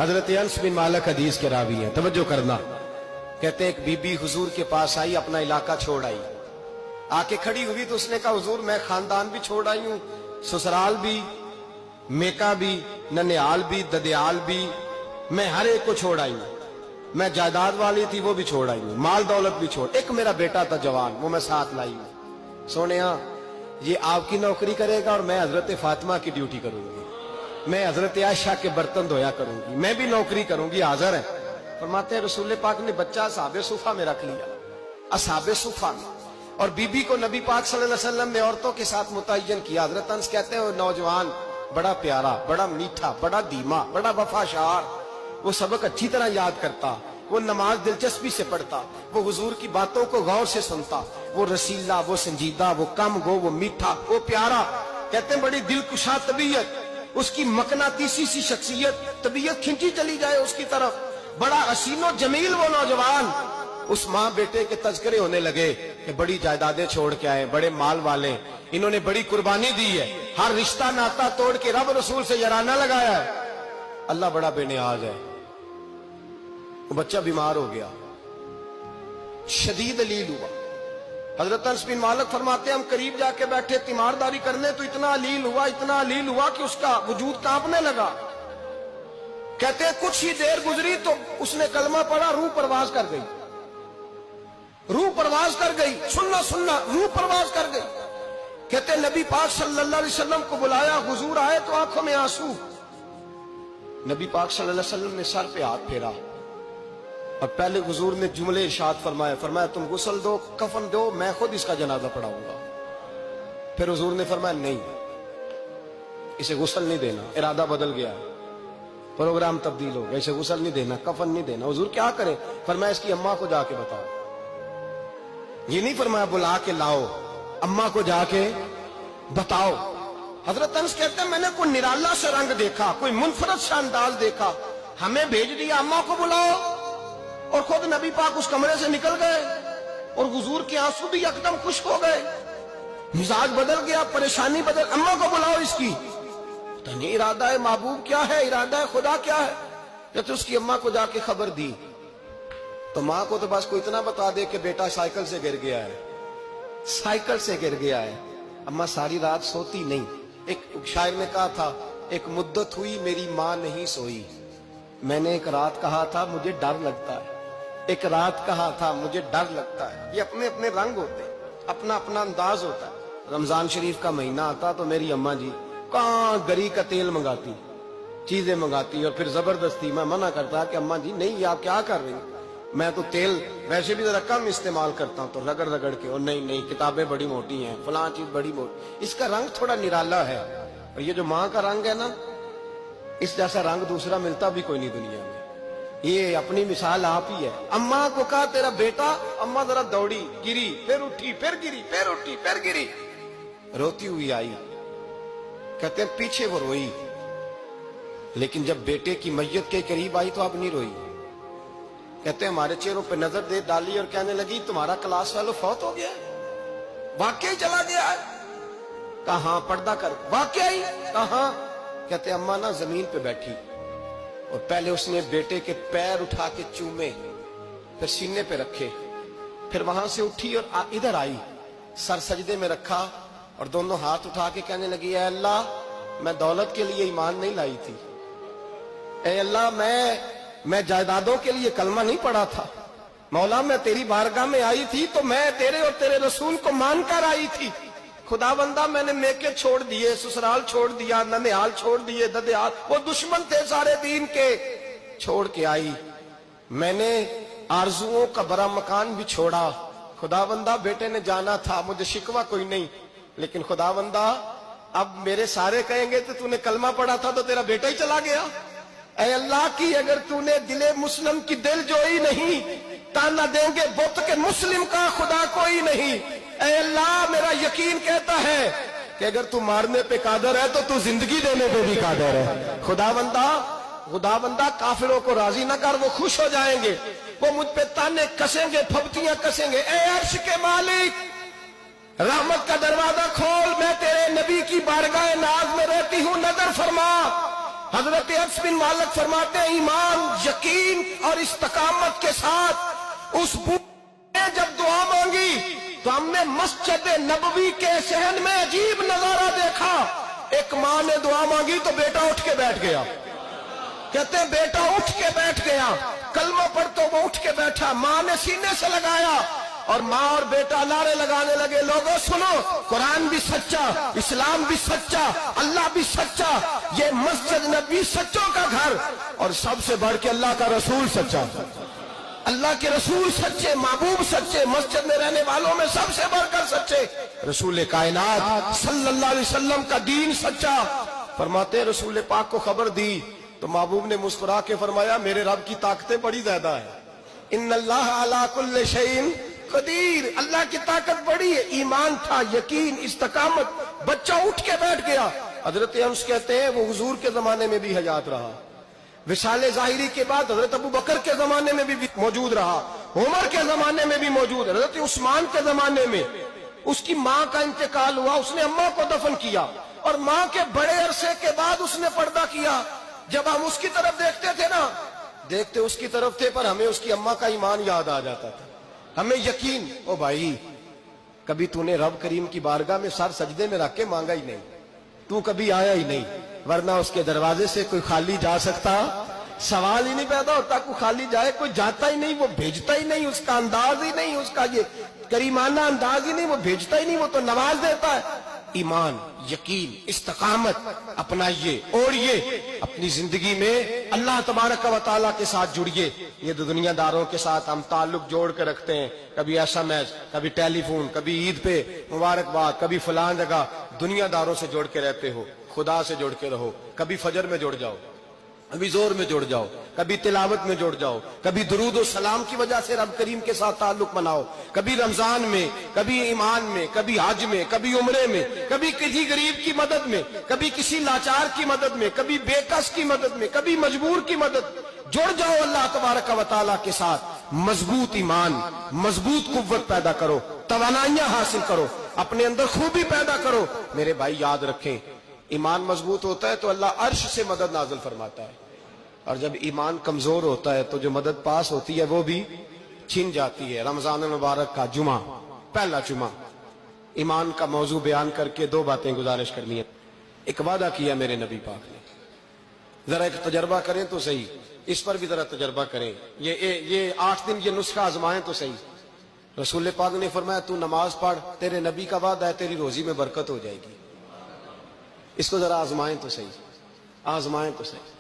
हजरत अनस बिन मालिक हदीस के रावी हैं, तवज्जो करना। कहते एक बीबी हुजूर के पास आई, अपना इलाका छोड़ आई, आके खड़ी हुई तो उसने कहा हुजूर मैं खानदान भी छोड़ आई हूं, ससुराल भी, मेका भी, ननिहाल भी, ददियाल भी, मैं हर एक को छोड़ आई हूं। मैं जायदाद वाली थी वो भी छोड़ आई हूं, माल दौलत भी छोड़, एक मेरा बेटा था जवान वो मैं साथ लाई हूं। सोनिया ये आपकी नौकरी करेगा और मैं हजरत फातिमा की ड्यूटी करूंगी, मैं हजरत आयशा के बर्तन धोया करूंगी, मैं भी नौकरी करूंगी। हाजिर है फरमाते हैं रसूल पाक ने बच्चा असहाबे सुफा में रख लिया, असहाबे सुफा में, और बीबी को नबी पाक सल्लल्लाहु अलैहि वसल्लम ने औरतों के साथ मुतय्यन किया। हजरत अनस कहते हैं वो नौजवान बड़ा प्यारा, बड़ा मीठा, बड़ा धीमा, बड़ा वफाशार, वो सबक अच्छी तरह याद करता, वो नमाज दिलचस्पी से पढ़ता, वो हुजूर की बातों को गौर से सुनता, वो रसीला, वो संजीदा, वो कम गो, वो मीठा, वो प्यारा। कहते हैं बड़ी दिलकुशा तबीयत, उसकी मकनातीसी सी शख्सियत, तबीयत खिंची चली जाए उसकी तरफ, बड़ा हसीनो जमील वो नौजवान। उस माँ बेटे के तज़किरे होने लगे कि बड़ी जायदादें छोड़ के आए, बड़े माल वाले, इन्होंने बड़ी कुर्बानी दी है, हर रिश्ता नाता तोड़ के रब रसूल से याराना लगाया है, अल्लाह बड़ा बेनियाज है। वो बच्चा बीमार हो गया, शदीद अलील हुआ। हजरत अनस बिन मालिक फरमाते हम करीब जाके बैठे तीमारदारी करने तो इतना अलील हुआ, इतना अलील हुआ कि उसका वजूद कांपने लगा। कहते हैं कुछ ही देर गुजरी तो उसने कलमा पढ़ा, रूह परवाज कर गई, रूह परवाज कर गई, सुनना सुनना, रूह परवाज कर गई। कहते नबी पाक सल्लल्लाहु अलैहि वसल्लम को बुलाया, हुजूर आए तो आंखों में आंसू। नबी पाक सल्लल्लाहु अलैहि वसल्लम ने सर पे हाथ फेरा और पहले हुजूर ने जुमले इरशाद फरमाए, फरमाया तुम गुस्ल दो, कफन दो, मैं खुद इसका जनाजा पढ़ाऊंगा। फिर हुजूर ने फरमाया नहीं, इसे गुस्ल नहीं देना, इरादा बदल गया, प्रोग्राम तब्दील हो गया, इसे गुस्ल नहीं देना, कफन नहीं देना। हुजूर क्या करें? फरमाया इसकी अम्मा को जाके बताओ। ये नहीं फरमाया बुला के लाओ, अम्मा को जाके बताओ। हजरत अनस कहते हैं मैंने कोई निराला सा रंग देखा, कोई मुनफरद सा अंदाज देखा, हमें भेज दिया अम्मा को बुलाओ, और खुद नबी पाक उस कमरे से निकल गए और हुजूर के आंसू भी एकदम खुश्क हो गए, मिजाज बदल गया, परेशानी बदल, अम्मा को बुलाओ इसकी। तो नहीं इरादा है महबूब क्या है, इरादा है खुदा क्या है? जब तो उसकी अम्मा को जाके खबर दी तो माँ को तो बस कोई इतना बता दे कि बेटा साइकिल से गिर गया है, साइकिल से गिर गया है। अम्मा सारी रात सोती नहीं। एक शायर ने कहा था एक मुद्दत हुई मेरी माँ नहीं सोई, मैंने एक रात कहा था मुझे डर लगता है, एक रात कहा था मुझे डर लगता है। ये अपने अपने रंग होते हैं, अपना अपना अंदाज होता है। रमजान शरीफ का महीना आता तो मेरी अम्मा जी कहाँ गरी का तेल मंगाती, चीजें मंगाती, और फिर जबरदस्ती मैं मना करता कि अम्मा जी नहीं आप क्या कर रही, मैं तो तेल वैसे भी जरा कम इस्तेमाल करता हूँ, तो रगड़ रगड़ के, और नहीं नहीं किताबें बड़ी मोटी हैं, फलां चीज बड़ी मोटी, इसका रंग थोड़ा निराला है। और ये जो माँ का रंग है ना, इस जैसा रंग दूसरा मिलता भी कोई नहीं दुनिया में। ये अपनी मिसाल आप ही है। अम्मा को कहा तेरा बेटा, अम्मा जरा दौड़ी, गिरी, फिर उठी, फिर गिरी, फिर उठी, फिर गिरी, रोती हुई आई। कहते हैं पीछे वो रोई, लेकिन जब बेटे की मैयत के करीब आई तो अब नहीं रोई। कहते हैं हमारे चेहरों पे नजर दे डाली और कहने लगी तुम्हारा क्लास फेलो फौत हो गया, वाकई चला गया है। कहां? पर्दा कर, वाकई कहां? कहते अम्मा ना जमीन पे बैठी और पहले उसने बेटे के पैर उठा के चूमे, फिर सीने पे रखे, फिर वहां से उठी और इधर आई, सर सजदे में रखा और दोनों हाथ उठा के कहने लगी ऐ अल्लाह मैं दौलत के लिए ईमान नहीं लाई थी, ऐ अल्लाह मैं जायदादों के लिए कलमा नहीं पढ़ा था, मौला मैं तेरी बारगाह में आई थी तो मैं तेरे और तेरे रसूल को मानकर आई थी। खुदाबंदा मैंने मेके छोड़ दिए, ससुराल छोड़ दिया, ननिहाल छोड़ दिए, ददियाल, वो दुश्मन थे सारे दीन के, छोड़ के आई। मैंने आरजुओं का बड़ा मकान भी छोड़ा। खुदाबंदा बेटे ने जाना था, मुझे शिकवा कोई नहीं, लेकिन खुदाबंदा अब मेरे सारे कहेंगे तो तूने कलमा पढ़ा था तो तेरा बेटा ही चला गया। ऐ अल्लाह की अगर तूने दिले मुस्लिम की दिल जोई नहीं, ताना देंगे बुत के मुस्लिम का खुदा कोई नहीं। ऐ अल्लाह मेरा यकीन कहता है कि अगर तू मारने पे कादर है तो तू जिंदगी देने पे भी कादर है। खुदाबंदा काफिरों को राजी न कर, वो खुश हो जाएंगे, वो मुझ पे ताने कसेंगे, फबतियां कसेंगे। ऐ अर्श के मालिक रहमत का दरवाजा खोल, मैं तेरे नबी की बारगाह नाज में रहती हूँ, नजर फरमा। حضرت انس بن مالک فرماتے ہیں ایمان، یقین اور استقامت کے ساتھ اس بوڑھے نے جب دعا مانگی تو ہم نے مسجد نبوی کے صحن میں عجیب نظارہ دیکھا. ایک ماں نے دعا مانگی تو بیٹا اٹھ کے بیٹھ گیا. کہتے ہیں بیٹا اٹھ کے بیٹھ گیا، کلمہ پڑھ تو وہ اٹھ کے بیٹھا. ماں نے سینے سے لگایا اور ماں اور بیٹا نعرے لگانے لگے، لوگوں سنو، قرآن بھی سچا، اسلام بھی سچا، اللہ بھی سچا، یہ مسجد نبی سچوں کا گھر، اور سب سے بڑھ کے اللہ کا رسول سچا. اللہ کے رسول سچے، محبوب سچے، مسجد میں رہنے والوں میں سب سے بڑھ کر سچے رسول کائنات صلی اللہ علیہ وسلم کا دین سچا. فرماتے رسول پاک کو خبر دی تو محبوب نے مسکرا کے فرمایا میرے رب کی طاقتیں بڑی زیادہ ہیں. ان اللہ علی کل شیء قدیر، اللہ کی طاقت بڑی ہے. ایمان تھا، یقین، استقامت، بچہ اٹھ کے بیٹھ گیا. حضرت انس کہتے ہیں وہ حضور کے زمانے میں بھی حیات رہا، وصال ظاہری کے بعد حضرت ابو بکر کے زمانے میں بھی موجود رہا، عمر کے زمانے میں بھی موجود، حضرت عثمان کے زمانے میں. اس کی ماں کا انتقال ہوا، اس نے اماں کو دفن کیا، اور ماں کے بڑے عرصے کے بعد اس نے پردہ کیا. جب ہم اس کی طرف دیکھتے تھے نا، دیکھتے اس کی طرف تھے پر ہمیں اس کی اماں کا ایمان یاد آ جاتا تھا، ہمیں یقین. او بھائی، کبھی تو نے رب کریم کی بارگاہ میں سر سجدے میں رکھ کے مانگا ہی نہیں، تو کبھی آیا ہی نہیں، ورنہ اس کے دروازے سے کوئی خالی جا سکتا؟ سوال ہی نہیں پیدا ہوتا کوئی خالی جائے. کوئی جاتا ہی نہیں، وہ بھیجتا ہی نہیں، اس کا انداز ہی نہیں، اس کا یہ کریمانہ انداز ہی نہیں، وہ بھیجتا ہی نہیں، وہ تو نواز دیتا ہے. ایمان، یقین، استقامت اپنائیے، اوڑھیے اپنی زندگی میں، اللہ تبارک و تعالیٰ کے ساتھ جڑیے. یہ دنیا داروں کے ساتھ ہم تعلق جوڑ کے رکھتے ہیں، کبھی SMS، کبھی ٹیلی فون، کبھی عید پہ مبارکباد، کبھی فلاں جگہ. دنیا داروں سے جوڑ کے رہتے ہو، خدا سے جوڑ کے رہو. کبھی فجر میں جڑ جاؤ، کبھی زور میں جڑ جاؤ، کبھی تلاوت میں جڑ جاؤ، کبھی درود و سلام کی وجہ سے رب کریم کے ساتھ تعلق بناؤ، کبھی رمضان میں، کبھی ایمان میں، کبھی حج میں، کبھی عمرے میں، کبھی کسی غریب کی مدد میں، کبھی کسی لاچار کی مدد میں، کبھی بے کس کی مدد میں، کبھی مجبور کی مدد. جڑ جاؤ اللہ تبارک و تعالیٰ کے ساتھ. مضبوط ایمان، مضبوط قوت پیدا کرو، توانائیاں حاصل کرو، اپنے اندر خوبی پیدا کرو. میرے بھائی یاد رکھیں، ایمان مضبوط ہوتا ہے تو اللہ عرش سے مدد نازل فرماتا ہے، اور جب ایمان کمزور ہوتا ہے تو جو مدد پاس ہوتی ہے وہ بھی چھن جاتی ہے. رمضان المبارک کا جمعہ، پہلا جمعہ، ایمان کا موضوع بیان کر کے دو باتیں گزارش کرنی ہے. ایک وعدہ کیا میرے نبی پاک نے، ذرا ایک تجربہ کریں تو صحیح، اس پر بھی ذرا تجربہ کریں. یہ 8 دن یہ نسخہ آزمائیں تو صحیح. رسول پاک نے فرمایا تو نماز پڑھ، تیرے نبی کا وعدہ ہے تیری روزی میں برکت ہو جائے گی. اس کو ذرا آزمائیں تو صحیح، آزمائیں تو صحیح.